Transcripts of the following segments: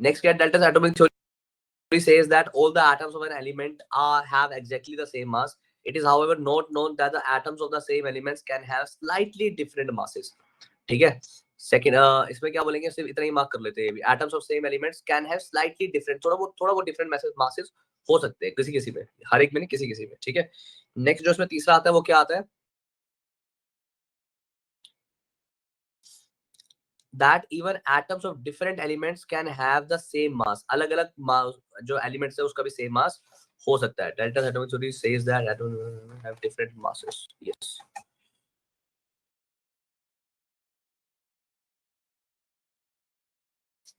Next, get Dalton's atomic theory says that all the atoms of an element have exactly the same mass. It is, however, not known that the atoms of the same elements can have slightly different masses. ठीक है. Second इसमें क्या बोलेंगे, सिर्फ इतना ही mark कर लेते हैं. Atoms of same elements can have slightly different, थोड़ा वो डिफरेंट मासेस हो सकते हैं किसी में, हर एक में नहीं, किसी में. ठीक है. नेक्स्ट जो इसमें तीसरा आता है वो क्या आता है, that even atoms of different elements can have the same mass. अलग अलग जो एलिमेंट्स है उसका भी सेम मास हो सकता है. Delta's atomic theory says that atoms have different masses. Yes.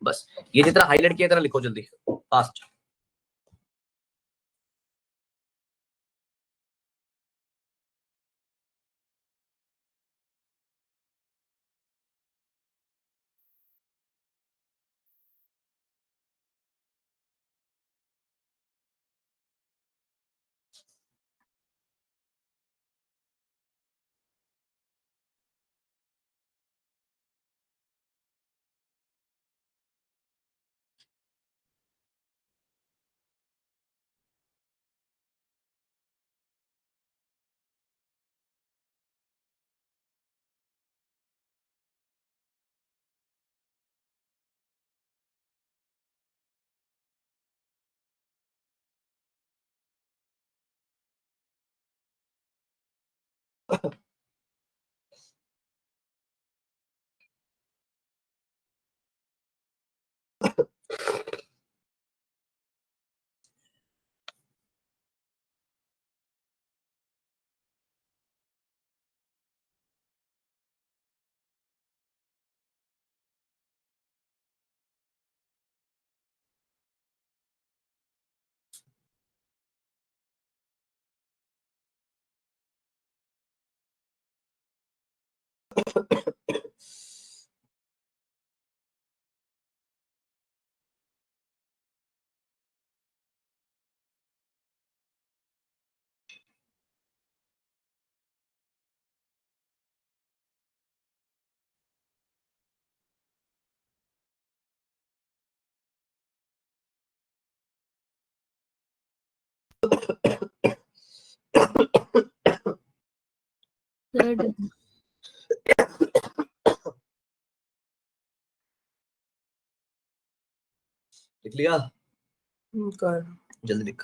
बस ये जितना हाईलाइट किया इतना लिखो जल्दी, फास्ट. लिख लिया, जल्दी लिख.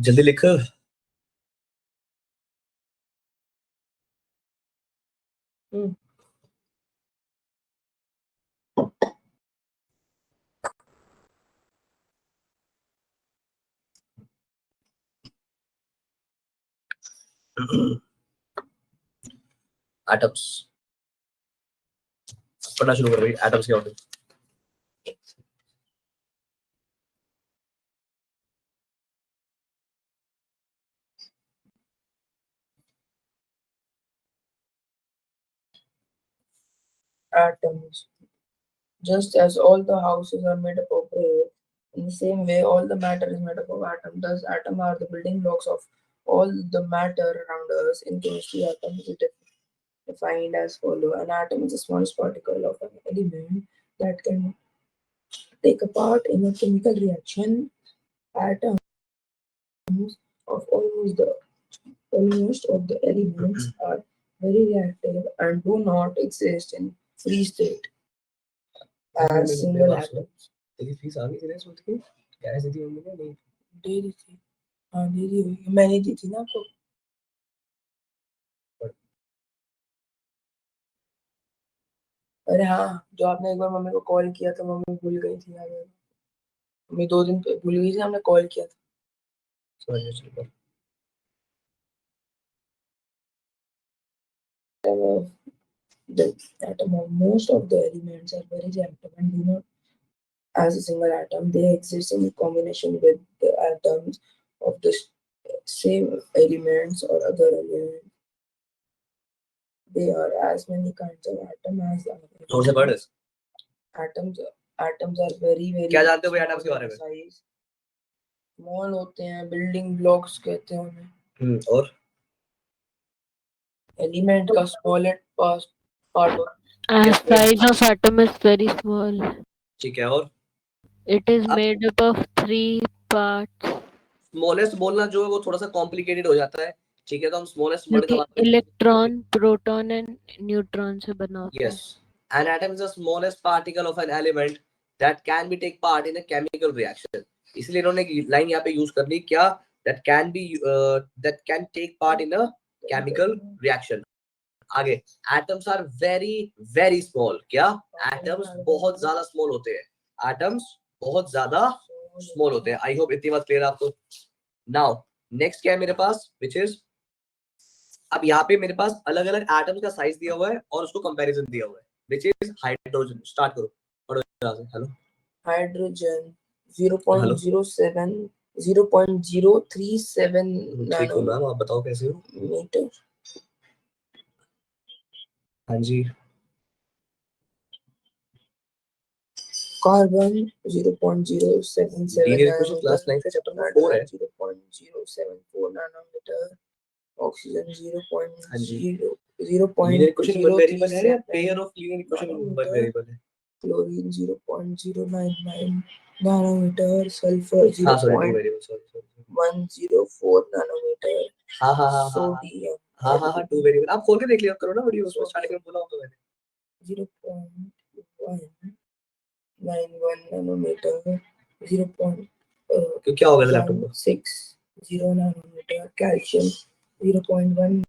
जल्दी लिख. एटम्स पढ़ना शुरू कर भाई. एटम्स क्या होते हैं? atoms. Just as all the houses are made up of bricks, in the same way, all the matter is made up of atoms. Thus, atoms are the building blocks of all the matter around us. In chemistry, atom is defined as follow. An atom is the smallest particle of an element that can take a part in a chemical reaction. Atoms of almost of the elements are very reactive and do not exist in free state as single atoms. तेरी fees आ गई तेरे suit की कैसे दी mummy ने नहीं दे दी थी। हाँ दे दी होगी, मैंने दी थी ना आपको। अरे हाँ, जो आपने एक बार मम्मी को कॉल किया था, मम्मी भूल गई थी याद है। मम्मी 2 दिन भूल गई थी, हमने कॉल किया था। समझ में चल पर The atom of most of the elements are very reactive and do not as a single atom. They exist in combination with the atoms of the same elements or other elements. There are as many kinds of atom as there are जोर से पढ़ atoms. Atoms are very क्या जानते हो भाई small atoms के बारे in में size. Small होते हैं, building blocks कहते हैं उन्हें। और एलिमेंट का स्मॉलेस्ट पार्ट होता And yes size of atom is very small. ठीक है और It is अब made up of 3 parts. Smallest बोलना जो है वो थोड़ा सा कॉम्प्लिकेटेड हो जाता है ठीक है तो हम स्मॉलेस्ट वर्ड का क्योंकि बात करें इलेक्ट्रॉन, प्रोटॉन एंड न्यूट्रॉन से बना होता yes है। an atom is the smallest particle of an element that can be take part in a chemical reaction इसलिए इन्होंने एक लाइन यहाँ पे यूज कर ली क्या that can take part in a chemical reaction आगे atoms are very small क्या atoms बहुत ज्यादा स्मॉल होते हैं atoms बहुत ज्यादा स्मॉल होते हैं आई होप इतनी बात क्लियर आपको नाउ नेक्स्ट क्या है मेरे पास विच इज अब यहाँ पे मेरे पास अलग अलग एटम्स का साइज दिया हुआ है और उसको कंपैरिजन दिया हुआ है विच इज हाइड्रोजन स्टार्ट करो पढ़ो यहाँ से हेलो हाइड्रोजन हेलो 0.07 0.037 ठीक हूँ मैम आप बताओ कैसे हो नैनोमीटर। हाँ जी carbon 0.077 linear equation nanometre. Class 9 का चैप्टर नंबर 4 है 0.074 नैनोमीटर। ऑक्सीजन हाँ जी 0.0 लीनियर इक्वेशन वेरिएबल है या 0.037 pair of linear equation nanometre. Variable है क्लोरीन 0.099 नैनोमीटर। सल्फर हाँ sorry to variable sorry 0.104 nanometre. हाँ हाँ हाँ हाँ सोडियम हाँ टू वेरिएबल आप खोल के देख लिया करो ना वीडियो उसमें स्टार्टिंग में बोला होगा मैंने 0.191 नैनोमीटर। 0. क्यों क्या हो गया लैपटॉप को 60 नैनोमीटर। Calcium 0.1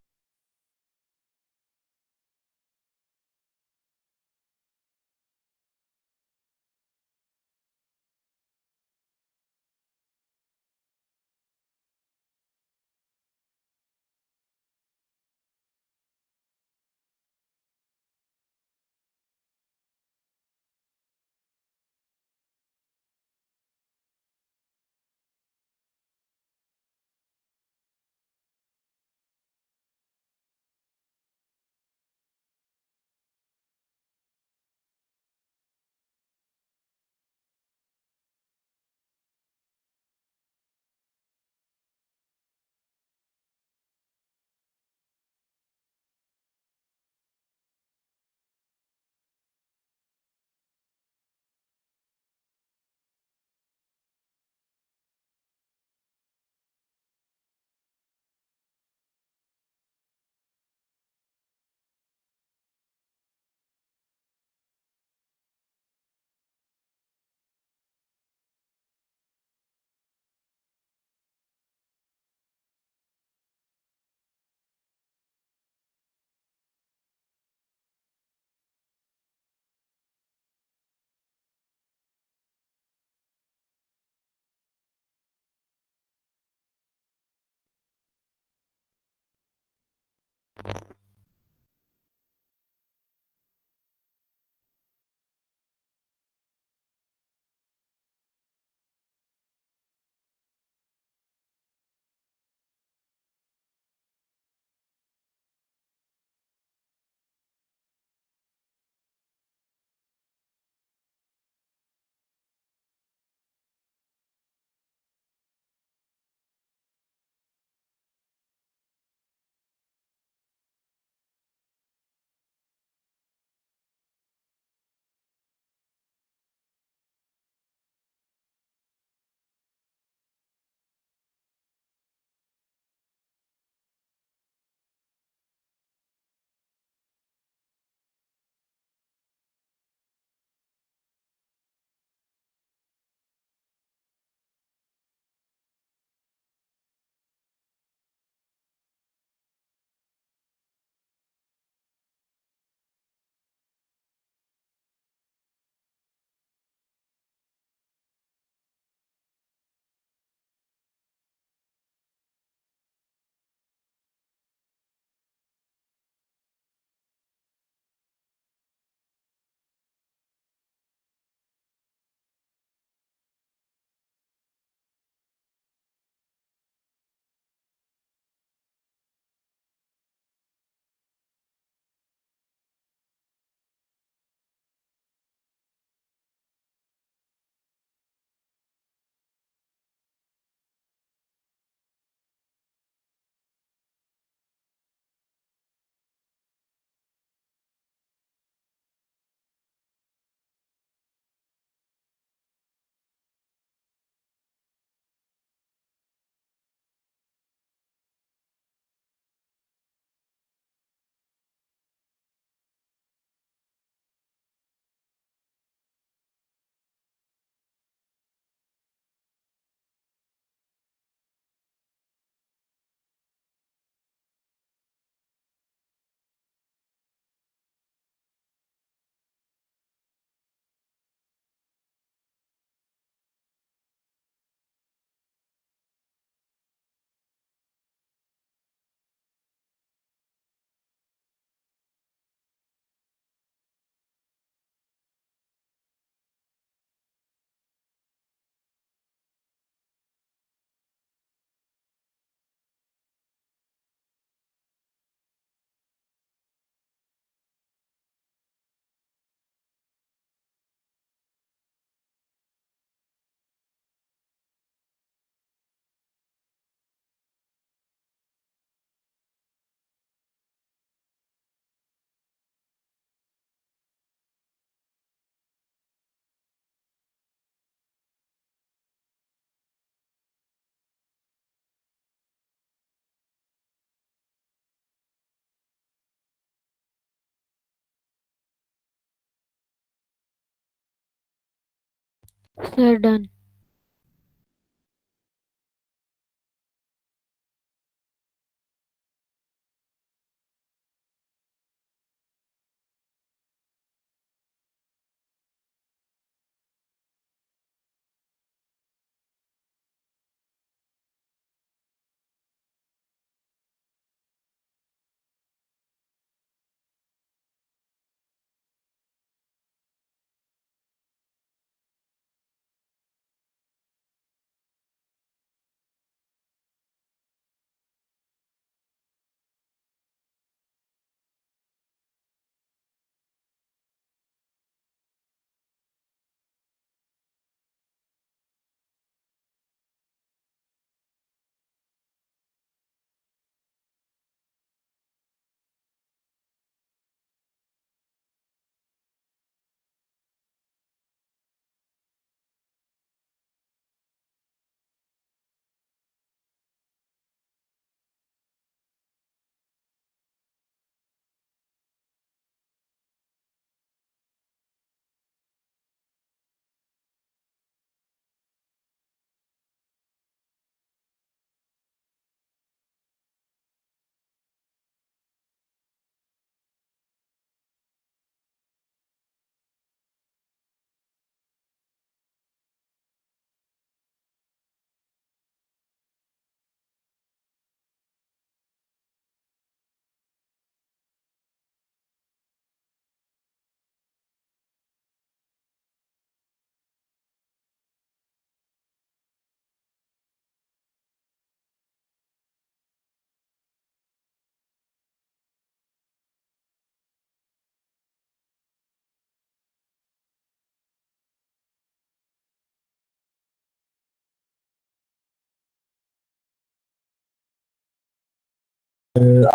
Sir, done.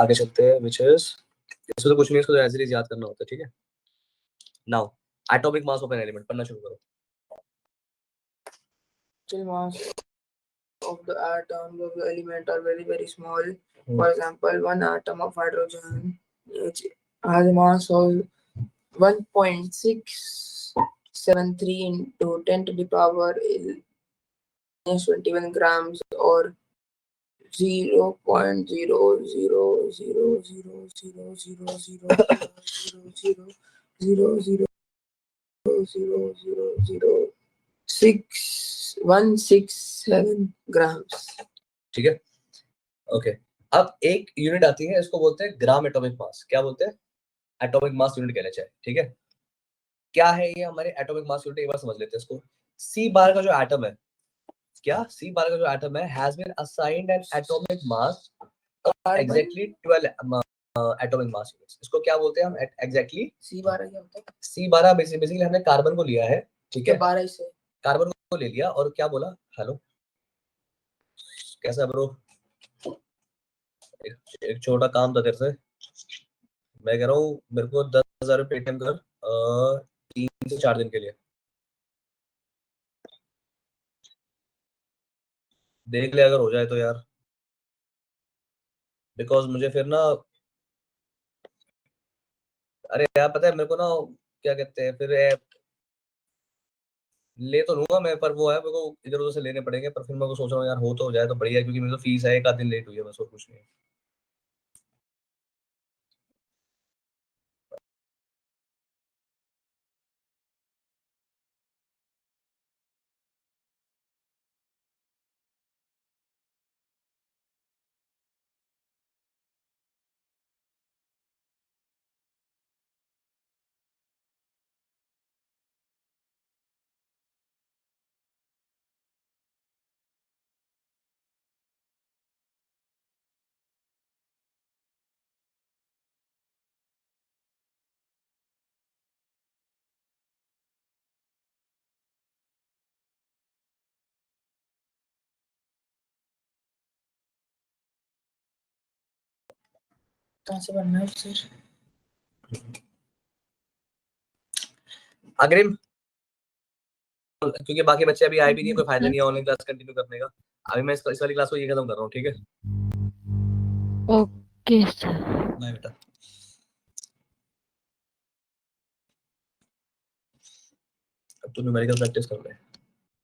आगे चलते हैं, which is इसमें तो कुछ नहीं, इसको तो ऐसे ही याद करना होता है, ठीक है। Now, atomic mass of an element, पढ़ना शुरू करो। Actual mass of the atoms of the element are very, very small. For example, one atom of hydrogen which has a mass of 1.673 into 10 to the power minus 21 grams, or 0.000000000006167 grams. ठीक है, okay. अब एक unit आती है, इसको बोलते हैं gram atomic mass. क्या बोलते हैं? एटॉमिक मास यूनिट कहना चाहिए, ठीक है। क्या है ये हमारे एटॉमिक मास यूनिट, एक बार समझ लेते हैं इसको। सी बार का जो एटम है, क्या सी बार का जो एटम है has been assigned an atomic mass exactly 12 atomic mass units. इसको क्या बोलते हैं हम एग्जैक्टली? C12 क्या होता है? C12 बेसिकली हमने कार्बन को लिया है, ठीक है। 12 से कार्बन को ले लिया और क्या बोला? हेलो, कैसा ब्रो? एक छोटा काम था तेरे से, मैं कह रहा हूँ मेरे को 10,000 रुपये पेटीएम कर 3 से 4 दिन के लिए। देख ले अगर हो जाए तो यार, बिकॉज मुझे फिर ना, अरे यार पता है मेरे को ना, क्या कहते हैं फिर ले तो लूंगा मैं, पर वो है मेरे को इधर उधर से लेने पड़ेंगे। पर फिर मैं को सोच रहा हूँ यार हो तो जाए तो बढ़िया, क्योंकि मेरी तो फीस है, एक आध दिन लेट हुई है बस, और कुछ नहीं। कहाँ से बनना है सर? अग्रिम, क्योंकि बाकी बच्चे अभी आए भी नहीं, कोई फायदा नहीं है ऑनलाइन क्लास कंटिन्यू करने का। अभी मैं इस वाली क्लास को ये खत्म कर रहा हूँ, ठीक है। Okay, sir. बाय बेटा। अब तू न्यूमेरिकल प्रैक्टिस कर ले।